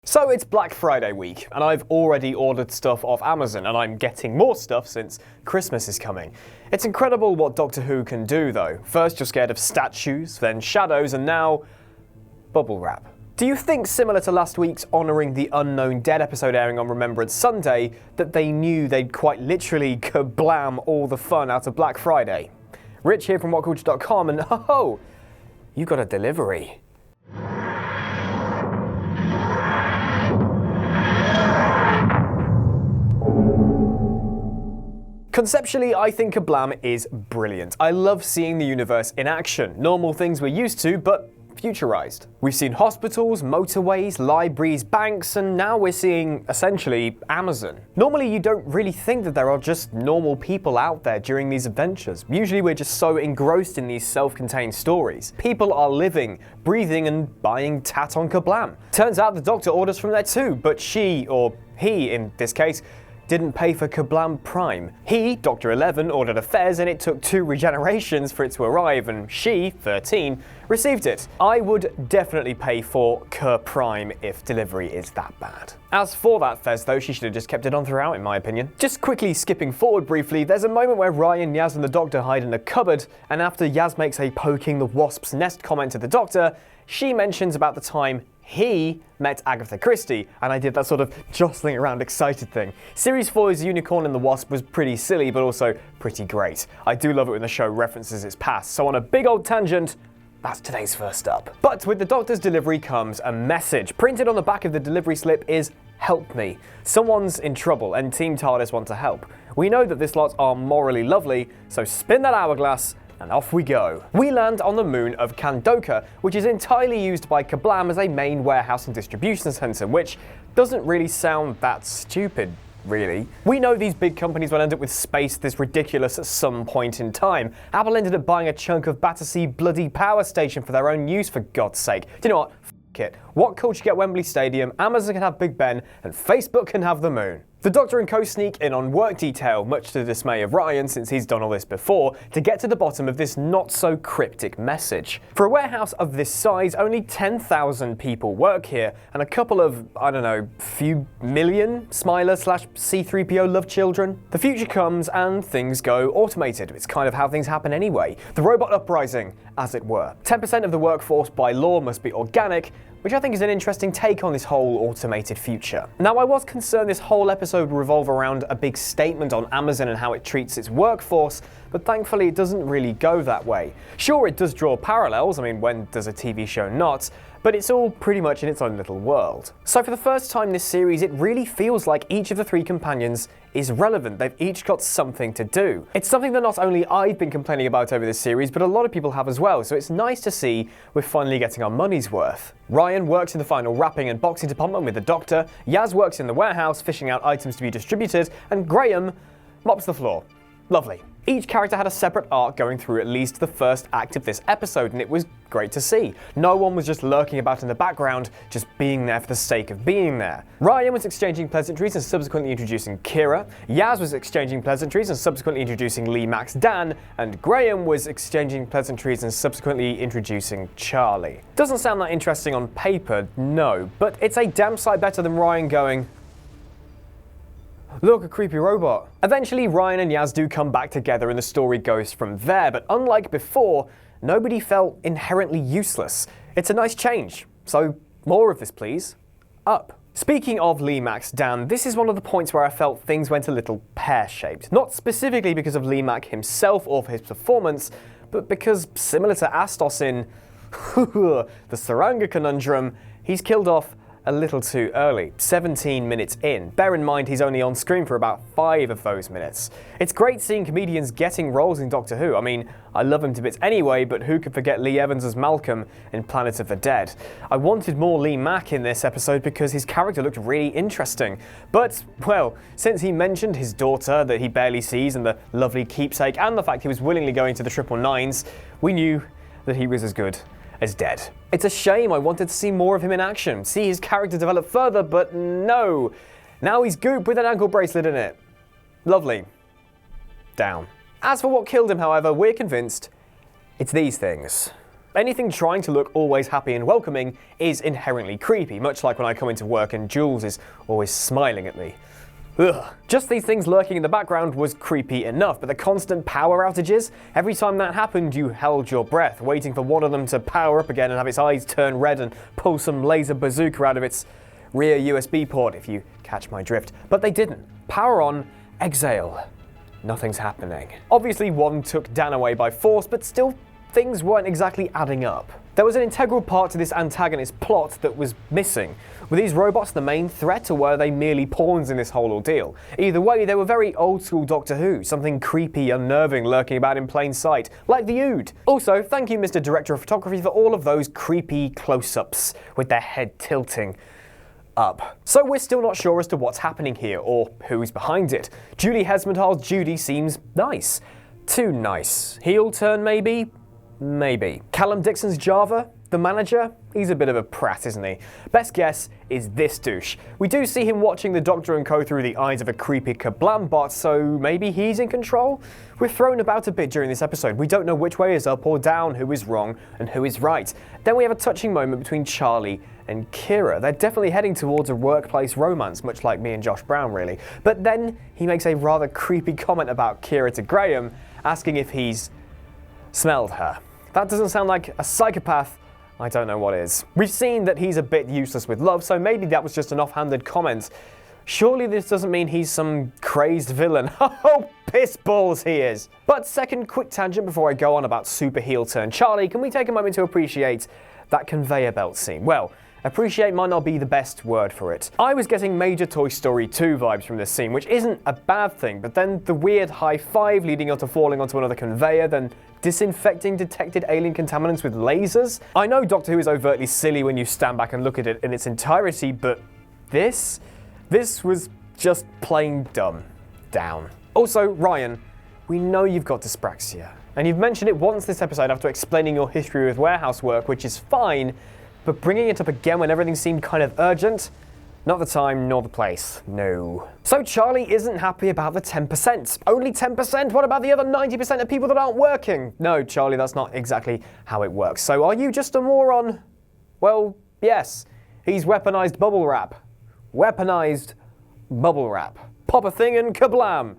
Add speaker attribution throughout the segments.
Speaker 1: So it's Black Friday week, and I've already ordered stuff off Amazon, and I'm getting more stuff since Christmas is coming. It's incredible what Doctor Who can do, though. First you're scared of statues, then shadows, and now bubble wrap. Do you think, similar to last week's Honouring the Unknown Dead episode airing on Remembrance Sunday, that they knew they'd quite literally KaBlam all the fun out of Black Friday? Rich here from WhatCulture.com, and oh, you got a delivery. Conceptually, I think KaBlam is brilliant. I love seeing the universe in action. Normal things we're used to, but futurized. We've seen hospitals, motorways, libraries, banks, and now we're seeing, essentially, Amazon. Normally, you don't really think that there are just normal people out there during these adventures. Usually, we're just so engrossed in these self-contained stories. People are living, breathing, and buying tat on KaBlam. Turns out the Doctor orders from there too, but she, or he in this case, didn't pay for KaBlam Prime. He, Dr. 11, ordered a Fez and it took 2 regenerations for it to arrive, and she, 13, received it. I would definitely pay for Prime if delivery is that bad. As for that Fez though, she should have just kept it on throughout in my opinion. Just quickly skipping forward briefly, there's a moment where Ryan, Yaz and the Doctor hide in a cupboard, and after Yaz makes a poking the wasp's nest comment to the Doctor, she mentions about the time he met Agatha Christie, and I did that sort of jostling around excited thing. Series 4's Unicorn and the Wasp was pretty silly, but also pretty great. I do love it when the show references its past, so on a big old tangent, that's today's first up. But with the Doctor's delivery comes a message. Printed on the back of the delivery slip is, "Help me. Someone's in trouble and Team TARDIS want to help. We know that this lot are morally lovely, so spin that hourglass and off we go." We land on the moon of Kandoka, which is entirely used by KaBlam as a main warehouse and distribution center, which doesn't really sound that stupid, really. We know these big companies will end up with space this ridiculous at some point in time. Apple ended up buying a chunk of Battersea bloody power station for their own use, for God's sake. Do you know what? F it. What culture get Wembley Stadium, Amazon can have Big Ben, and Facebook can have the moon. The Doctor and co sneak in on work detail, much to the dismay of Ryan since he's done all this before, to get to the bottom of this not-so-cryptic message. For a warehouse of this size, only 10,000 people work here, and a couple of, I don't know, few million Smiler/C3PO love children. The future comes and things go automated. It's kind of how things happen anyway. The robot uprising, as it were. 10% of the workforce by law must be organic, which I think is an interesting take on this whole automated future. Now, I was concerned this whole episode would revolve around a big statement on Amazon and how it treats its workforce, but thankfully it doesn't really go that way. Sure, it does draw parallels, I mean, when does a TV show not? But it's all pretty much in its own little world. So for the first time this series, it really feels like each of the 3 companions is relevant. They've each got something to do. It's something that not only I've been complaining about over this series, but a lot of people have as well, so it's nice to see we're finally getting our money's worth. Ryan works in the final wrapping and boxing department with the Doctor, Yaz works in the warehouse fishing out items to be distributed, and Graham mops the floor. Lovely. Each character had a separate arc going through at least the first act of this episode, and it was great to see. No one was just lurking about in the background, just being there for the sake of being there. Ryan was exchanging pleasantries and subsequently introducing Kira, Yaz was exchanging pleasantries and subsequently introducing Lee Max Dan, and Graham was exchanging pleasantries and subsequently introducing Charlie. Doesn't sound that interesting on paper, no, but it's a damn sight better than Ryan going, "Look, a creepy robot." Eventually, Ryan and Yaz do come back together and the story goes from there, but unlike before, nobody felt inherently useless. It's a nice change. So, more of this, please. Up. Speaking of Lee Max Dan, this is one of the points where I felt things went a little pear-shaped. Not specifically because of Lee Mack himself or for his performance, but because, similar to Astos in the Saranga Conundrum, he's killed off a little too early, 17 minutes in. Bear in mind he's only on screen for about 5 of those minutes. It's great seeing comedians getting roles in Doctor Who. I mean, I love him to bits anyway, but who could forget Lee Evans as Malcolm in Planet of the Dead? I wanted more Lee Mack in this episode because his character looked really interesting. But, well, since he mentioned his daughter that he barely sees and the lovely keepsake and the fact he was willingly going to the 999s, we knew that he was as good as dead. It's a shame. I wanted to see more of him in action, see his character develop further, but no. Now he's Goop with an ankle bracelet in it. Lovely. Down. As for what killed him, however, we're convinced it's these things. Anything trying to look always happy and welcoming is inherently creepy, much like when I come into work and Jules is always smiling at me. Ugh. Just these things lurking in the background was creepy enough, but the constant power outages, every time that happened you held your breath, waiting for one of them to power up again and have its eyes turn red and pull some laser bazooka out of its rear USB port, if you catch my drift. But they didn't. Power on, exhale. Nothing's happening. Obviously one took Dan away by force, but still things weren't exactly adding up. There was an integral part to this antagonist plot that was missing. Were these robots the main threat, or were they merely pawns in this whole ordeal? Either way, they were very old-school Doctor Who, something creepy, unnerving lurking about in plain sight, like the Ood. Also, thank you, Mr. Director of Photography, for all of those creepy close-ups with their head tilting up. So we're still not sure as to what's happening here, or who's behind it. Julie Hesmondhal's Judy seems nice. Too nice. Heel turn, maybe? Maybe. Callum Dixon's Java, the manager, he's a bit of a prat, isn't he? Best guess is this douche. We do see him watching the Doctor and Co through the eyes of a creepy KaBlam bot, so maybe he's in control? We're thrown about a bit during this episode. We don't know which way is up or down, who is wrong and who is right. Then we have a touching moment between Charlie and Kira. They're definitely heading towards a workplace romance, much like me and Josh Brown, really. But then he makes a rather creepy comment about Kira to Graham, asking if he's smelled her. That doesn't sound like a psychopath. I don't know what is. We've seen that he's a bit useless with love, so maybe that was just an offhanded comment. Surely this doesn't mean he's some crazed villain. Oh, piss balls he is. But second quick tangent before I go on about super heel turn Charlie, can we take a moment to appreciate that conveyor belt scene? Well, appreciate might not be the best word for it. I was getting major Toy Story 2 vibes from this scene, which isn't a bad thing, but then the weird high five leading up to falling onto another conveyor, then disinfecting detected alien contaminants with lasers. I know Doctor Who is overtly silly when you stand back and look at it in its entirety, but this was just plain dumb. Down. Also, Ryan, we know you've got dyspraxia, and you've mentioned it once this episode after explaining your history with warehouse work, which is fine, but bringing it up again when everything seemed kind of urgent? Not the time, nor the place. No. So Charlie isn't happy about the 10%. Only 10%? What about the other 90% of people that aren't working? No, Charlie, that's not exactly how it works. So are you just a moron? Well, yes. He's weaponized bubble wrap. Weaponized bubble wrap. Pop a thing and KaBlam.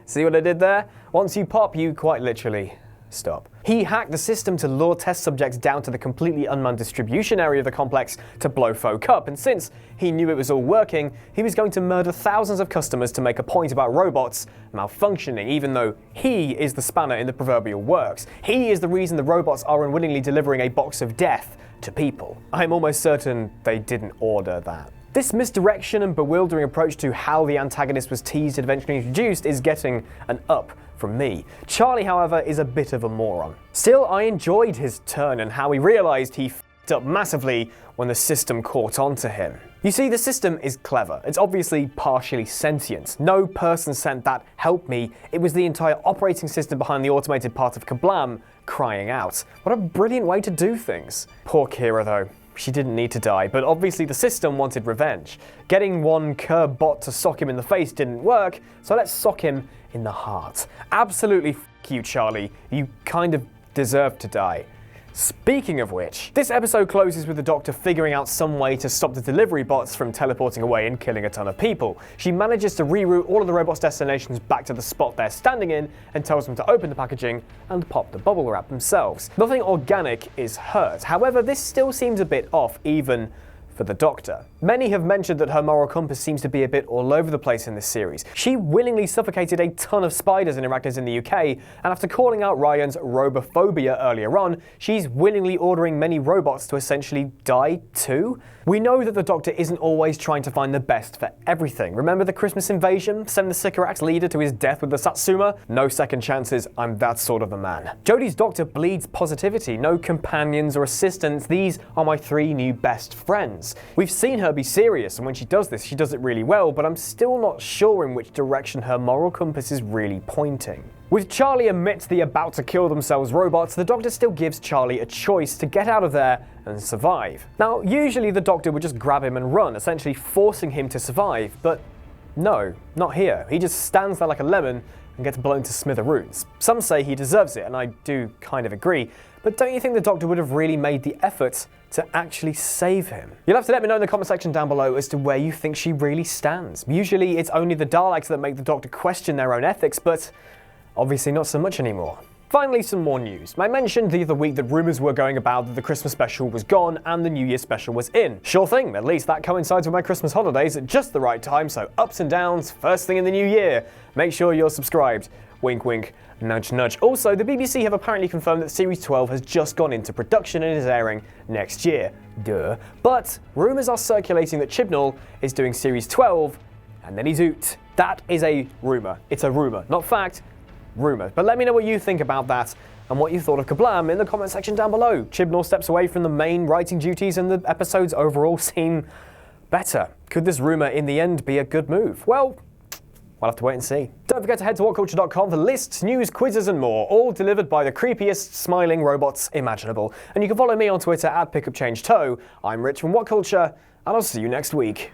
Speaker 1: See what I did there? Once you pop, you quite literally stop. He hacked the system to lure test subjects down to the completely unmanned distribution area of the complex to blow folk up, and since he knew it was all working, he was going to murder thousands of customers to make a point about robots malfunctioning, even though he is the spanner in the proverbial works. He is the reason the robots are unwittingly delivering a box of death to people. I'm almost certain they didn't order that. This misdirection and bewildering approach to how the antagonist was teased and eventually introduced is getting an up from me. Charlie, however, is a bit of a moron. Still, I enjoyed his turn and how he realised he f***ed up massively when the system caught on to him. You see, the system is clever. It's obviously partially sentient. No person sent that help me. It was the entire operating system behind the automated part of KaBlam crying out. What a brilliant way to do things. Poor Kira, though. She didn't need to die, but obviously the system wanted revenge. Getting one Kerb bot to sock him in the face didn't work, so let's sock him in the heart. Absolutely f*** you, Charlie. You kind of deserve to die. Speaking of which, this episode closes with the Doctor figuring out some way to stop the delivery bots from teleporting away and killing a ton of people. She manages to reroute all of the robots' destinations back to the spot they're standing in and tells them to open the packaging and pop the bubble wrap themselves. Nothing organic is hurt. However, this still seems a bit off, even for the Doctor. Many have mentioned that her moral compass seems to be a bit all over the place in this series. She willingly suffocated a ton of spiders and arachnids in the UK, and after calling out Ryan's robophobia earlier on, she's willingly ordering many robots to essentially die too? We know that the Doctor isn't always trying to find the best for everything. Remember the Christmas invasion? Send the Sycorax leader to his death with the Satsuma? No second chances, I'm that sort of a man. Jodie's Doctor bleeds positivity. No companions or assistants. These are my 3 new best friends. We've seen her be serious, and when she does this, she does it really well, but I'm still not sure in which direction her moral compass is really pointing. With Charlie amidst the about to kill themselves robots, the Doctor still gives Charlie a choice to get out of there and survive. Now, usually the Doctor would just grab him and run, essentially forcing him to survive, but no, not here. He just stands there like a lemon and gets blown to smithereens. Some say he deserves it, and I do kind of agree, but don't you think the Doctor would have really made the effort to actually save him? You'll have to let me know in the comment section down below as to where you think she really stands. Usually it's only the Daleks that make the Doctor question their own ethics, but obviously not so much anymore. Finally, some more news. I mentioned the other week that rumours were going about that the Christmas special was gone and the New Year special was in. Sure thing, at least that coincides with my Christmas holidays at just the right time, so ups and downs, first thing in the new year. Make sure you're subscribed. Wink wink, nudge nudge. Also, the BBC have apparently confirmed that Series 12 has just gone into production and is airing next year. Duh. But rumours are circulating that Chibnall is doing Series 12 and then he's out. That is a rumour. It's a rumour, not fact. Rumour. But let me know what you think about that and what you thought of KaBlam in the comment section down below. Chibnall steps away from the main writing duties and the episodes overall seem better. Could this rumour in the end be a good move? Well, we'll have to wait and see. Don't forget to head to whatculture.com for lists, news, quizzes and more, all delivered by the creepiest smiling robots imaginable. And you can follow me on Twitter at PickupChangeToe. I'm Rich from What Culture, and I'll see you next week.